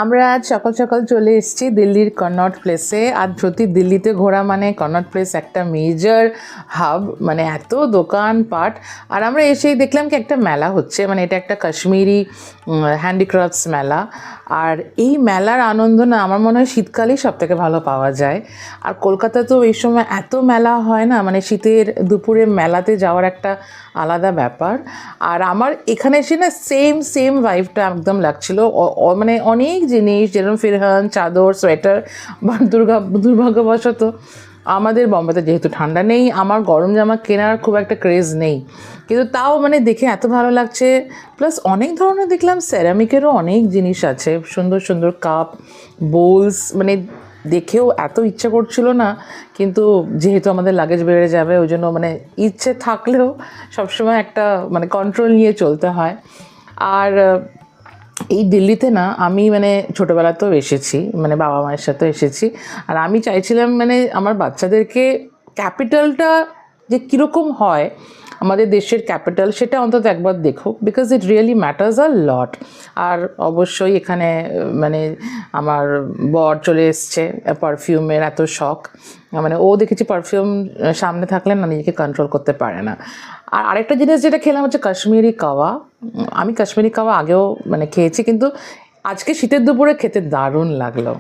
আমরা আজ সকাল সকাল চলে এসেছি দিল্লির কনট প্লেসে। আর সত্যি দিল্লিতে ঘোরা মানে কনট প্লেস একটা মেজর হাব, মানে এত দোকানপাট। আর আমরা এসেই দেখলাম কি একটা মেলা হচ্ছে, মানে এটা একটা কাশ্মীরি হ্যান্ডিক্রাফটস মেলা। আর এই মেলার আনন্দ না আমার মনে হয় শীতকালেই সবথেকে ভালো পাওয়া যায়। আর কলকাতাতেও এই সময় এত মেলা হয় না, মানে শীতের দুপুরে মেলাতে যাওয়ার একটা আলাদা ব্যাপার। আর আমার এখানে এসে না সেম ভাইবটা একদম লাগছিল। মানে অনেক জিনিস যেরকম ফিরহান, চাদর, সোয়েটার, বা দুর্ভাগ্যবশত আমাদের বম্বেতে যেহেতু ঠান্ডা নেই, আমার গরম জামা কেনার খুব একটা ক্রেজ নেই, কিন্তু তাও মানে দেখে এত ভালো লাগছে। প্লাস অনেক ধরনের দেখলাম সেরামিকেরও অনেক জিনিস আছে, সুন্দর সুন্দর কাপ, বোলস, মানে দেখেও এত ইচ্ছে করছিল না, কিন্তু যেহেতু আমাদের লাগেজ বেড়ে যাবে ওই জন্য মানে ইচ্ছে থাকলেও সবসময় একটা মানে কন্ট্রোল নিয়ে চলতে হয়। আর এই দিল্লিতে না আমি মানে ছোটোবেলাতেও এসেছি, মানে বাবা মায়ের সাথে এসেছি। আর আমি চাইছিলাম মানে আমার বাচ্চাদেরকে ক্যাপিটালটা যে কীরকম হয়, আমাদের দেশের ক্যাপিটাল, সেটা অন্তত একবার দেখুক, বিকজ ইট রিয়েলি ম্যাটার্স আ লট। আর অবশ্যই এখানে মানে আমার বর চলে এসছে, পারফিউমের এত শখ, মানে ও দেখেছি পারফিউম সামনে থাকলে না নিজেকে কন্ট্রোল করতে পারে না। আর আরেকটা জিনিস যেটা খেলাম হচ্ছে কাশ্মীরি কাওয়া। আমি কাশ্মীরি কাওয়া আগেও মানে খেয়েছি, কিন্তু আজকে শীতের দুপুরে খেতে দারুণ লাগলো।